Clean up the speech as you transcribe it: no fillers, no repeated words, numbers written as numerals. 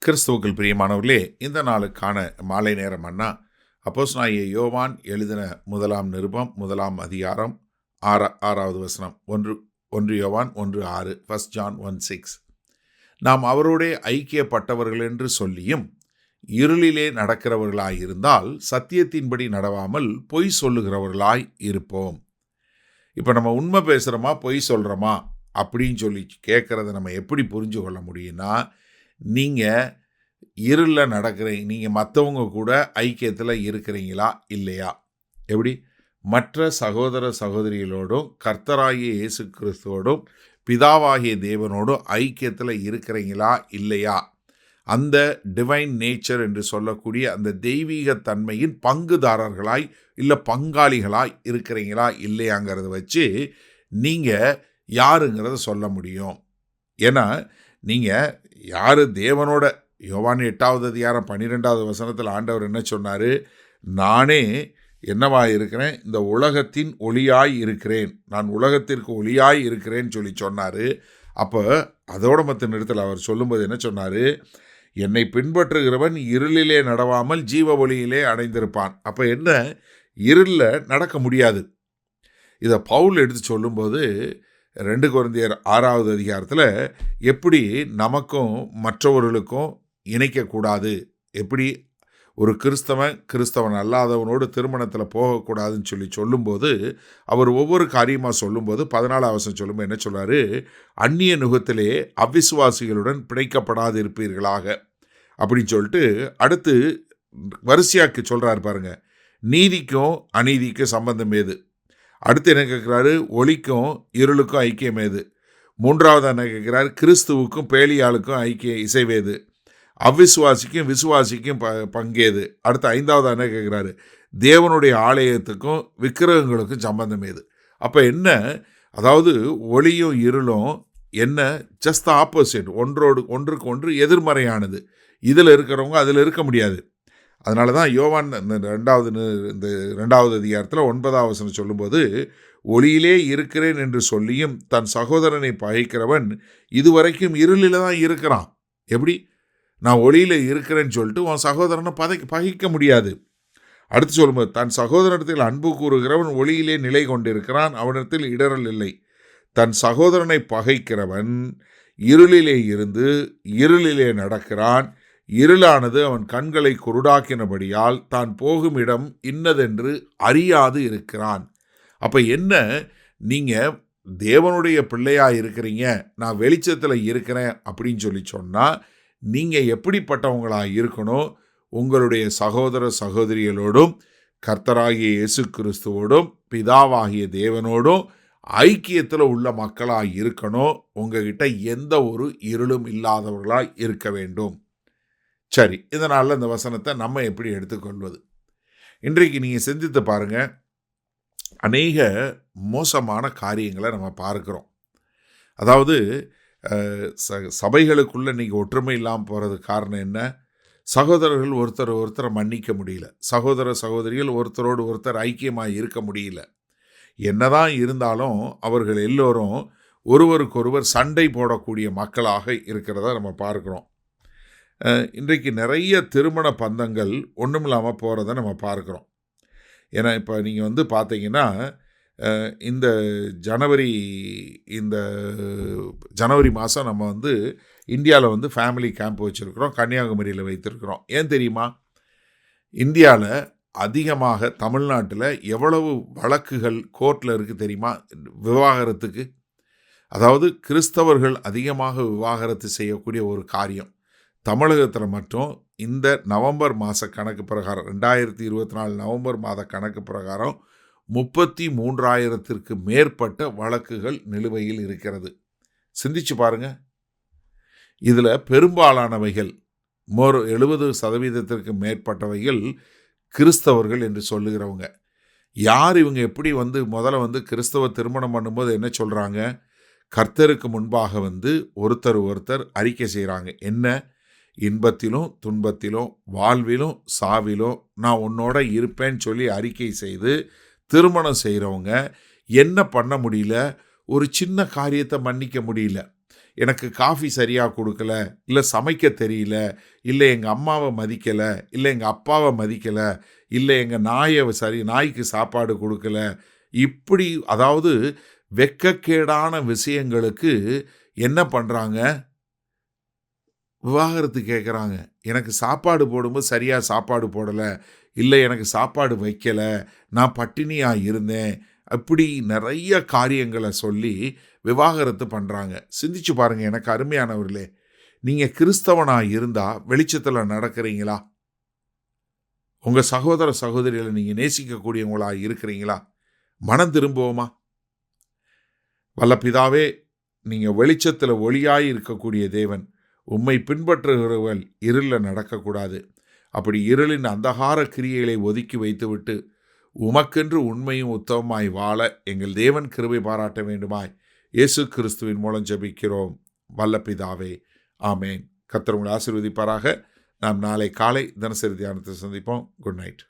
கிறிஸ்துவுக்குள் பிரியமானவர்களே, இந்த நாளுக்கான மாலை நேர மன்னா அப்போஸ்தலனாகிய யோவான் எழுதின முதலாம் நிருபம் 1 அதிகாரம் 6வது வசனம். 1 யோவான் 1:6, 1 John 1:6. நாம் அவரோடே ஐக்கியப்பட்டவர்கள் என்று சொல்லியும் இருளிலே நடக்கிறவர்களாயிருந்தால் சத்தியத்தின்படி நடவாமல் பொய் சொல்லுகிறவர்களாய் இருப்போம். இப்போ நம்ம உண்மை பேசுகிறோமா பொய் சொல்கிறோமா அப்படின்னு சொல்லி கேட்குறத நம்ம எப்படி புரிஞ்சு கொள்ள முடியும்னா, நீங்கள் இருளில் நடக்கிறீங்க, நீங்கள் மற்றவங்க கூட ஐக்கியத்தில் இருக்கிறீங்களா இல்லையா? எப்படி? மற்ற சகோதர சகோதரிகளோடும் கர்த்தராகிய இயேசு கிறிஸ்துவோடும் பிதாவாகிய தேவனோடும் ஐக்கியத்தில் இருக்கிறீங்களா இல்லையா? அந்த டிவைன் நேச்சர் என்று சொல்லக்கூடிய அந்த தெய்வீக தன்மையின் பங்குதாரர்களாய் இல்லை பங்காளிகளாய் இருக்கிறீங்களா இல்லையாங்கிறத வச்சு நீங்கள் யாருங்கிறத சொல்ல முடியும். ஏன்னா நீங்கள் யார் தேவனோட, யோவான் 8வது அதிகாரம் 12வது வசனத்தில் ஆண்டவர் என்ன சொன்னார்? நானே என்னவா இருக்கிறேன், இந்த உலகத்தின் ஒளியாய் இருக்கிறேன், நான் உலகத்திற்கு ஒளியாய் இருக்கிறேன்னு சொல்லி சொன்னார். அப்போ அதோட மற்ற நேரத்தில் அவர் சொல்லும்போது என்ன சொன்னார்? என்னை பின்பற்றுகிறவன் இருளிலே நடவாமல் ஜீவ ஒளியிலே அடைந்திருப்பான். அப்போ என்ன, இருளில் நடக்க முடியாது. இதை பவுல் எடுத்து சொல்லும்போது 2 கொரிந்தியர் 6வது அதிகாரத்தில் எப்படி நமக்கும் மற்றவர்களுக்கும் இணைக்கக்கூடாது, எப்படி ஒரு கிறிஸ்தவன் அல்லாதவனோடு திருமணத்தில் போகக்கூடாதுன்னு சொல்லி சொல்லும்போது அவர் ஒவ்வொரு காரியமாக சொல்லும்போது 14வது வசனம் சொல்லும்போது என்ன சொல்கிறாரு? அந்நிய நுகத்திலே அவிசுவாசிகளுடன் பிணைக்கப்படாது இருப்பீர்களாக அப்படின்னு சொல்லிட்டு அடுத்து வரிசையாக்கி சொல்கிறாரு பாருங்க. நீதிக்கும் அநீதிக்கும் சம்பந்தம் ஏது? அடுத்து என்ன கேட்குறாரு? ஒளிக்கும் இருளுக்கும் ஐக்கியம் ஏது? 3வது என்ன கேட்குறாரு? கிறிஸ்துவுக்கும் பேலியாளுக்கும் இசைவேது? அவ்விசுவாசிக்கும் விசுவாசிக்கும் பங்கேது? அடுத்து 5வது என்ன கேட்குறாரு? தேவனுடைய ஆலயத்துக்கும் விக்கிரகங்களுக்கும் சம்பந்தம் ஏது? அப்போ என்ன, அதாவது ஒளியும் இருளும் என்ன, ஜஸ்ட் ஆப்போசிட், ஒன்றுக்கு ஒன்று எதிர்மறையானது. இதில் இருக்கிறவங்க அதில் இருக்க முடியாது. அதனால தான் யோவான் இந்த 2வது அதிகாரத்தில் 9வது வசனம் சொல்லும்போது, ஒளியிலே இருக்கிறேன் என்று சொல்லியும் தன் சகோதரனை பகைக்கிறவன் இதுவரைக்கும் இருளில் தான் இருக்கிறான். எப்படி? நான் ஒளியில் இருக்கிறேன்னு சொல்லிட்டு உன் சகோதரனை பகைக்க முடியாது. அடுத்து சொல்லும்போது, தன் சகோதரத்தில் அன்பு கூறுகிறவன் ஒளியிலே நிலை கொண்டிருக்கிறான், அவனிடத்தில் இடரல் இல்லை. தன் சகோதரனை பகைக்கிறவன் இருளிலே இருந்து இருளிலே நடக்கிறான், இருளானது அவன் கண்களை குருடாக்கினபடியால் தான் போகும் இடம் இன்னதென்று அறியாது இருக்கிறான். அப்போ என்ன, நீங்கள் தேவனுடைய பிள்ளையாக இருக்கிறீங்க, நான் வெளிச்சத்தில் இருக்கிறேன் அப்படின்னு சொல்லி சொன்னால் நீங்கள் எப்படிப்பட்டவங்களாக இருக்கணும்? உங்களுடைய சகோதர சகோதரிகளோடும் கர்த்தராகிய இயேசு கிறிஸ்துவோடும் பிதாவாகிய தேவனோடும் ஐக்கியத்தில் உள்ள மக்களாக இருக்கணும். உங்ககிட்ட எந்த ஒரு இருளும் இல்லாதவர்களாக இருக்க வேண்டும். சரி, இதனால் இந்த வசனத்தை நம்ம எப்படி எடுத்துக்கொள்வது? இன்றைக்கு நீங்கள் சிந்தித்து பாருங்கள். அநேக மோசமான காரியங்களை நம்ம பார்க்குறோம். அதாவது சபைகளுக்குள்ளே இன்றைக்கி ஒற்றுமை இல்லாமல் போகிறதுக்கு காரணம் என்ன? சகோதரர்கள் ஒருத்தரை மன்னிக்க முடியல, சகோதர சகோதரிகள் ஒருத்தரோடு ஒருத்தர் ஐக்கியமாக இருக்க முடியல. என்னதான் இருந்தாலும் அவர்கள் எல்லோரும் ஒருவருக்கொருவர் சண்டை போடக்கூடிய மக்களாக இருக்கிறத நம்ம பார்க்குறோம். இன்றைக்கு நிறைய திருமண பந்தங்கள் ஒன்றுமில்லாமல் போகிறத நம்ம பார்க்குறோம். ஏன்னா இப்போ நீங்கள் பார்த்தீங்கன்னா இந்த ஜனவரி மாதம் நம்ம இந்தியாவில் ஃபேமிலி கேம்ப் வச்சுருக்கிறோம், கன்னியாகுமரியில் வைத்திருக்கிறோம். ஏன் தெரியுமா? இந்தியாவில் அதிகமாக தமிழ்நாட்டில் எவ்வளவு வழக்குகள் கோர்ட்டில் இருக்குது தெரியுமா விவாகரத்துக்கு? அதாவது கிறிஸ்தவர்கள் அதிகமாக விவாகரத்து செய்யக்கூடிய ஒரு காரியம். தமிழகத்தில் மட்டும் இந்த நவம்பர் மாத கணக்கு பிரகாரம் 2024 நவம்பர் மாத கணக்கு பிரகாரம் 33,000க்கு மேற்பட்ட வழக்குகள் நிலுவையில் இருக்கிறது. சிந்திச்சு பாருங்க. இதில் பெரும்பாலானவைகள் 70% மேற்பட்டவைகள் கிறிஸ்தவர்கள் என்று சொல்லுகிறவங்க. யார் இவங்க? எப்படி முதல்ல கிறிஸ்தவ திருமணம் பண்ணும்போது என்ன சொல்கிறாங்க? கர்த்தருக்கு முன்பாக ஒருத்தர் அறிக்கை செய்கிறாங்க. என்ன? இன்பத்திலும் துன்பத்திலும் வாழ்விலும் சாவிலும் நான் உன்னோட இருப்பேன்னு சொல்லி அறிக்கை செய்து திருமணம் செய்கிறவங்க என்ன பண்ண முடியல? ஒரு சின்ன காரியத்தை மன்னிக்க முடியல. எனக்கு காஃபி சரியாக கொடுக்கல, இல்லை சமைக்க தெரியல, இல்லை எங்கள் அம்மாவை மதிக்கலை, இல்லை எங்கள் அப்பாவை மதிக்கலை, இல்லை எங்கள் நாய்க்கு சாப்பாடு கொடுக்கல, இப்படி அதாவது வெட்கக்கேடான விஷயங்களுக்கு என்ன பண்ணுறாங்க? விவாகரத்து கேட்குறாங்க. எனக்கு சாப்பாடு போடும்போது சரியாக சாப்பாடு போடலை, இல்லை எனக்கு சாப்பாடு வைக்கலை, நான் பட்டினியாக இருந்தேன், அப்படி நிறைய காரியங்களை சொல்லி விவாகரத்து பண்ணுறாங்க. சிந்திச்சு பாருங்கள் எனக்கு அருமையானவர்களே, நீங்கள் கிறிஸ்தவனாக இருந்தால் வெளிச்சத்தில் நடக்கிறீங்களா? உங்கள் சகோதர சகோதரிகளை நீங்கள் நேசிக்கக்கூடியவங்களாக இருக்கிறீங்களா? மனம் திரும்புவோமா? வல்ல பிதாவே, நீங்கள் வெளிச்சத்தில் ஒளியாய் இருக்கக்கூடிய தேவன், உம்மை பின்பற்றுகிறவர்கள் இருளில் நடக்கக்கூடாது. அப்படி இருளின் அந்தகார கிரியைகளை ஒதுக்கி வைத்துவிட்டு உமக்கென்று உண்மையும் உத்தமமாய் வாழ எங்கள் தேவன் கிருபை பாராட்ட வேண்டுமாய் இயேசு கிறிஸ்துவின் மூலம் ஜெபிக்கிறோம் வல்ல பிதாவே, ஆமேன். கர்த்தர் உங்களை ஆசீர்வதிப்பாராக. நாம் நாளை காலை தினசரி தியானத்தை சந்திப்போம். Good night.